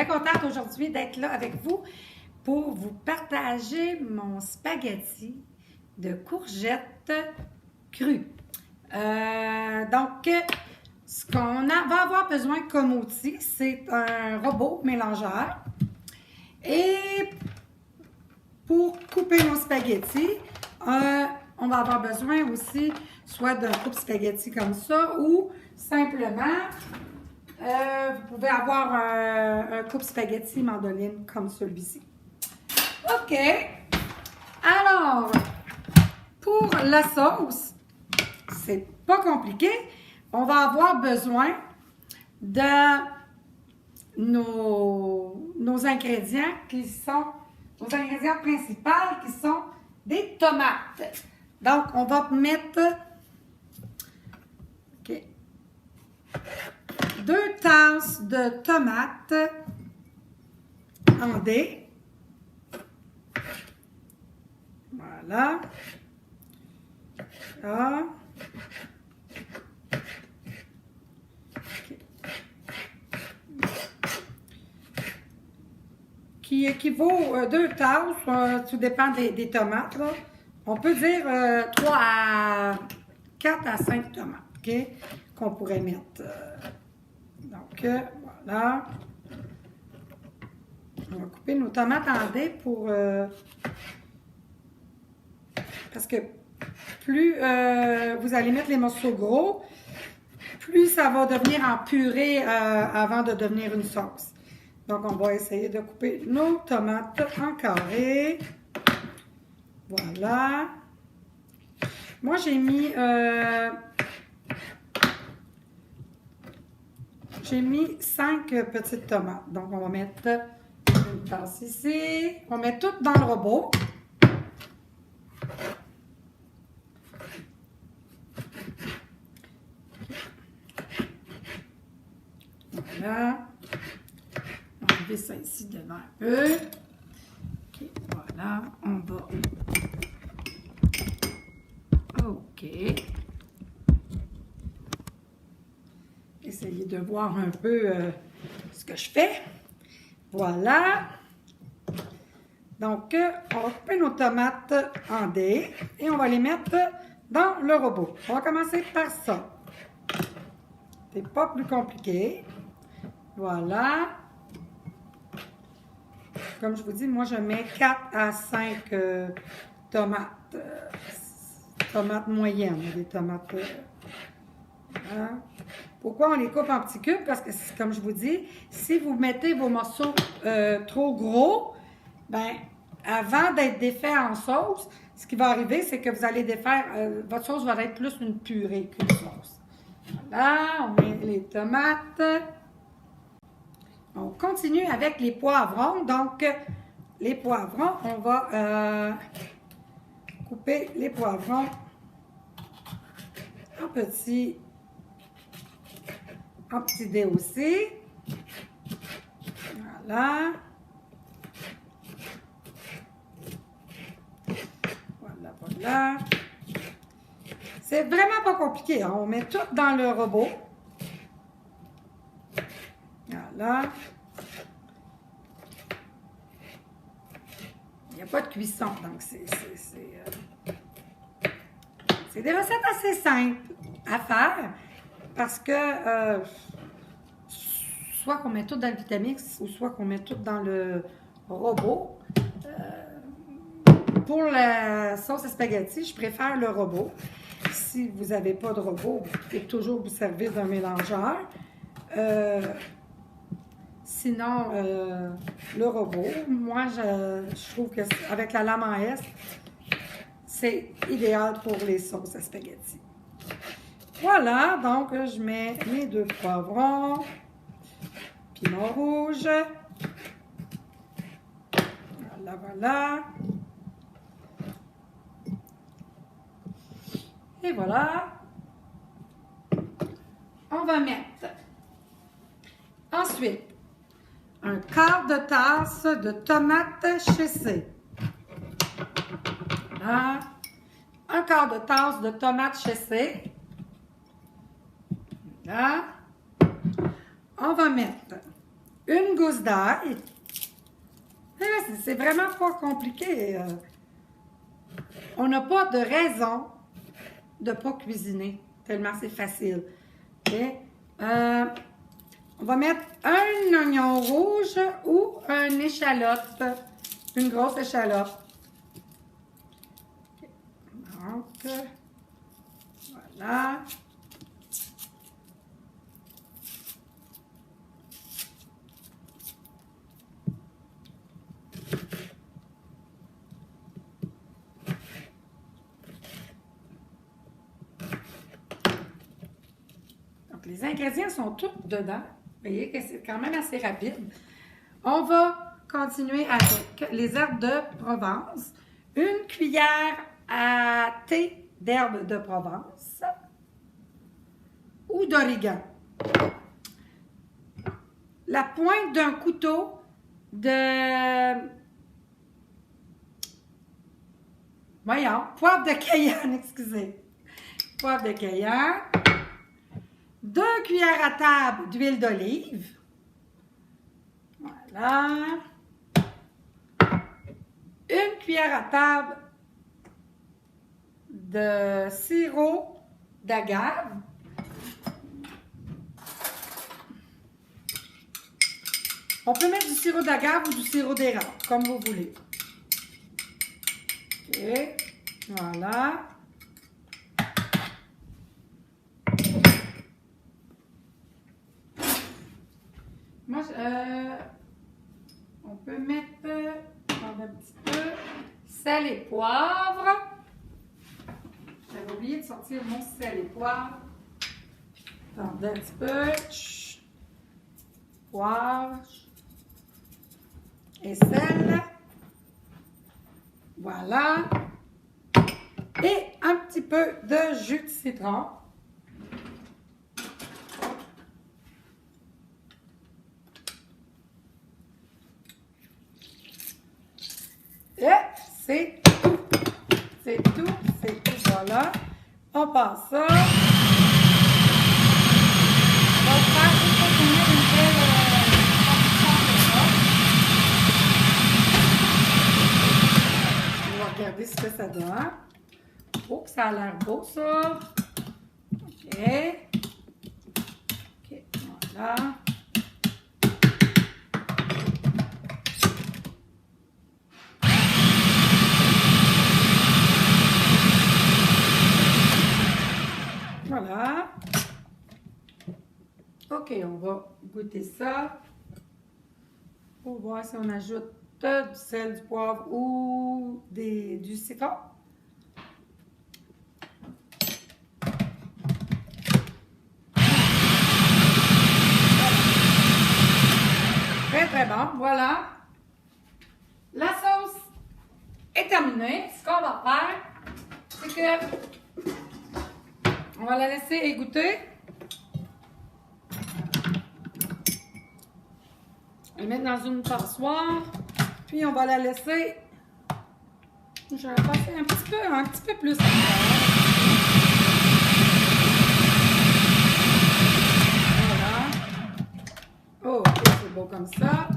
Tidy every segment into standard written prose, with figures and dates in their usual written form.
bien contente aujourd'hui d'être là avec vous pour vous partager mon spaghetti de courgettes crues. Donc, ce qu'on va avoir besoin comme outil, c'est un robot mélangeur. Et pour couper nos spaghettis, on va avoir besoin aussi soit d'un coupe spaghetti comme ça ou simplement, vous pouvez avoir un coupe spaghetti mandoline comme celui-ci. OK. Alors, pour la sauce, c'est pas compliqué. On va avoir besoin de nos ingrédients qui sont, nos ingrédients principaux qui sont des tomates. Donc, on va mettre 2 tasses de tomates en dés. Voilà. Là. Qui équivaut 2 tasses, tout dépend des tomates. Là. On peut dire 3 à 4 à 5 tomates, OK, qu'on pourrait mettre. Donc, voilà. On va couper nos tomates en dés pour... parce que plus vous allez mettre les morceaux gros, plus ça va devenir en purée avant de devenir une sauce. Donc, on va essayer de couper nos tomates en carrés. Voilà. Moi, j'ai mis 5 petites tomates. Donc, on va mettre une tasse ici. On met tout dans le robot. Voilà. On va enlever ça ici devant un peu. OK, voilà. On va... OK. Essayez de voir un peu ce que je fais. Voilà. Donc, on va couper nos tomates en dés et on va les mettre dans le robot. On va commencer par ça. C'est pas plus compliqué. Voilà. Comme je vous dis, moi, je mets 4 à 5 tomates. Tomates moyennes, des tomates. Voilà. Pourquoi on les coupe en petits cubes? Parce que, comme je vous dis, si vous mettez vos morceaux trop gros, ben, avant d'être défait en sauce, ce qui va arriver, c'est que vous allez défaire, votre sauce va être plus une purée qu'une sauce. Voilà, on met les tomates. On continue avec les poivrons. Donc, les poivrons, on va couper les poivrons en petits dés aussi. Voilà. Voilà, voilà. C'est vraiment pas compliqué. Hein? On met tout dans le robot. Voilà. Il n'y a pas de cuisson, donc c'est des recettes assez simples à faire parce que soit qu'on met tout dans le Vitamix ou soit qu'on met tout dans le robot. Pour la sauce à spaghetti, je préfère le robot. Si vous n'avez pas de robot, vous pouvez toujours vous servir d'un mélangeur. Sinon, le robot, moi, je trouve qu'avec la lame en S, c'est idéal pour les sauces à spaghetti. Voilà, donc je mets mes 2 poivrons, piment rouge. Voilà, voilà. Et voilà. On va mettre ensuite un quart de tasse de tomates chassées. Voilà. Un quart de tasse de tomates chassées. Là. On va mettre une gousse d'ail. C'est vraiment pas compliqué. On n'a pas de raison de ne pas cuisiner, tellement c'est facile. Okay? On va mettre un oignon rouge ou une échalote, une grosse échalote. Donc, voilà. Donc, les ingrédients sont tous dedans. Vous voyez que c'est quand même assez rapide. On va continuer avec les herbes de Provence. Une cuillère à thé d'herbes de Provence ou d'origan. La pointe d'un couteau de... Voyons, poivre de Cayenne, excusez. Poivre de Cayenne. 2 cuillères à table d'huile d'olive. Voilà. 1 cuillère à table de sirop d'agave. On peut mettre du sirop d'agave ou du sirop d'érable, comme vous voulez. OK. Voilà. Moi, on peut mettre un petit peu sel et poivre. J'avais oublié de sortir mon sel et poivre. Attendez un petit peu. Poivre et sel. Voilà. Et un petit peu de jus de citron. Et c'est tout. C'est tout. C'est tout. Voilà. On passe ça. On va faire une belle on va regarder ce que ça donne. Oh, ça a l'air beau, ça. OK. OK, voilà. Voilà. OK, on va goûter ça. Pour voir si on ajoute du sel, du poivre ou du citron. Très, très bon. Voilà. La sauce est terminée. Ce qu'on va faire, c'est que on va la laisser égoutter. On va la mettre dans une passoire. Puis on va la laisser. Je vais passer un petit peu plus encore. Voilà. OK, c'est beau comme ça.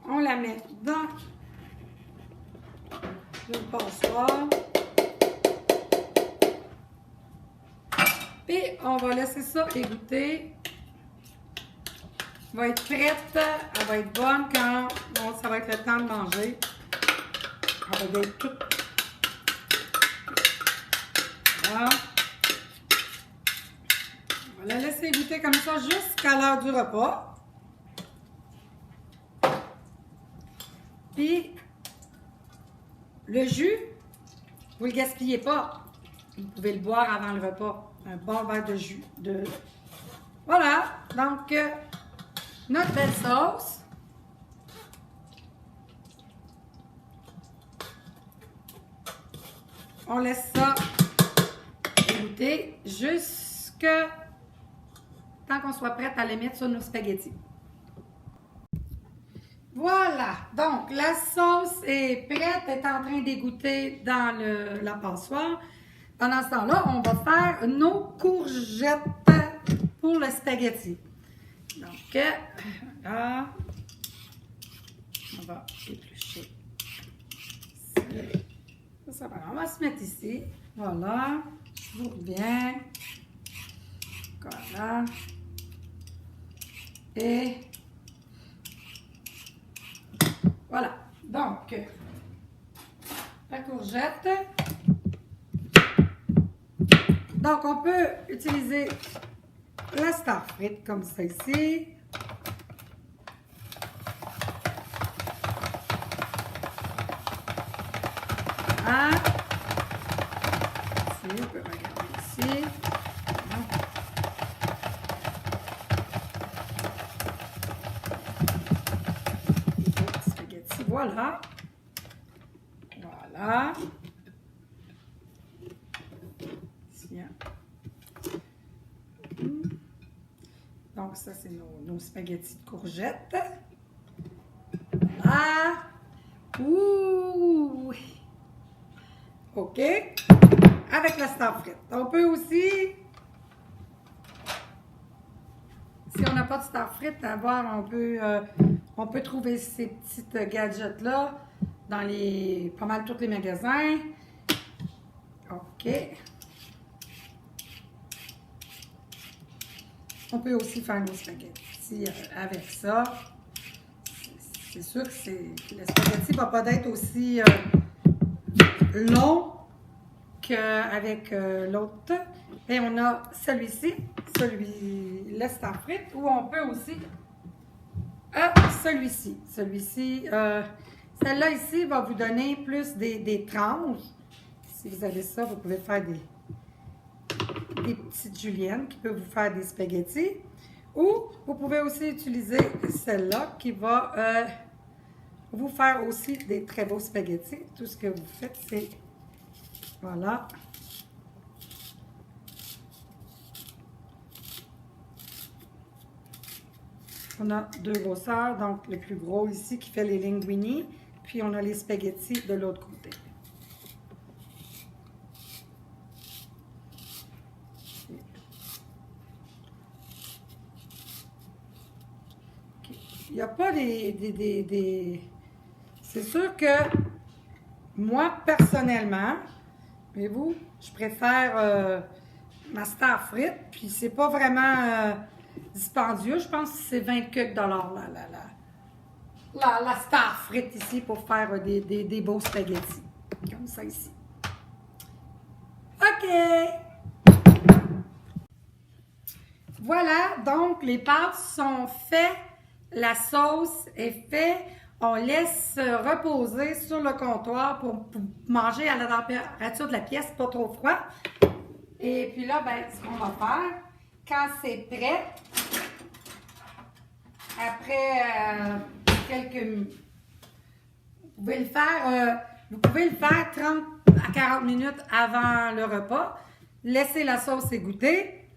On la met dans une passoire. Puis on va laisser ça égoutter. Elle va être prête, elle va être bonne quand ça va être le temps de manger. Elle va être toute. Voilà. On va la laisser égoutter comme ça jusqu'à l'heure du repas. Puis le jus, vous ne le gaspillez pas. Vous pouvez le boire avant le repas. Un bon verre de jus. Voilà. Donc, notre belle sauce. On laisse ça égoutter jusqu'à tant qu'on soit prête à les mettre sur nos spaghettis. Voilà, donc la sauce est prête, est en train d'égoutter dans la passoire. Pendant ce temps-là, on va faire nos courgettes pour le spaghetti. Donc, là, on va éplucher. Ça va. On va se mettre ici. Voilà. Je vous reviens. Voilà. Et voilà. Donc, la courgette. Donc, on peut utiliser la star frite comme ça ici. Voilà. Ici, on peut regarder ici. Spaghetti, voilà. Voilà. Donc, ça, c'est nos spaghettis de courgettes. Voilà. Ouh! OK. Avec la star frite. On peut aussi, si on n'a pas de star frite, on peut trouver ces petites gadgets-là dans pas mal tous les magasins. OK. On peut aussi faire nos spaghettis avec ça. C'est sûr que le spaghetti ne va pas être aussi long qu'avec l'autre. Et on a celui-ci, le star frite, ou on peut aussi celui-ci. Celle-là ici va vous donner plus des tranches. Si vous avez ça, vous pouvez faire des petites juliennes qui peuvent vous faire des spaghettis. Ou vous pouvez aussi utiliser celle-là qui va vous faire aussi des très beaux spaghettis. Tout ce que vous faites, c'est... Voilà. On a deux grosseurs. Donc, le plus gros ici qui fait les linguini. Puis, on a les spaghettis de l'autre côté. Il n'y a pas C'est sûr que moi, personnellement, mais vous, je préfère ma star frite, puis c'est pas vraiment dispendieux. Je pense que c'est 20 quelques dollars la star frite ici pour faire des beaux spaghettis. Comme ça ici. OK! Voilà, donc les pâtes sont faites. La sauce est faite. On laisse reposer sur le comptoir pour manger à la température de la pièce, pas trop froid. Et puis là, ben, ce qu'on va faire, quand c'est prêt, après quelques minutes, vous pouvez le faire 30 à 40 minutes avant le repas. Laissez la sauce égoutter.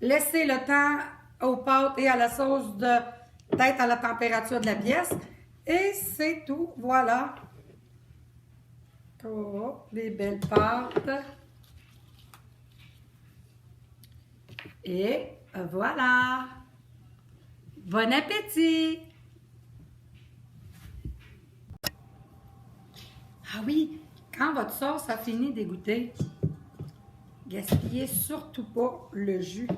Laissez le temps aux pâtes et à la sauce d'être à la température de la pièce. Et c'est tout. Voilà. Oh, les belles pâtes. Et voilà. Bon appétit! Ah oui, quand votre sauce a fini d'égoutter, gaspillez surtout pas le jus.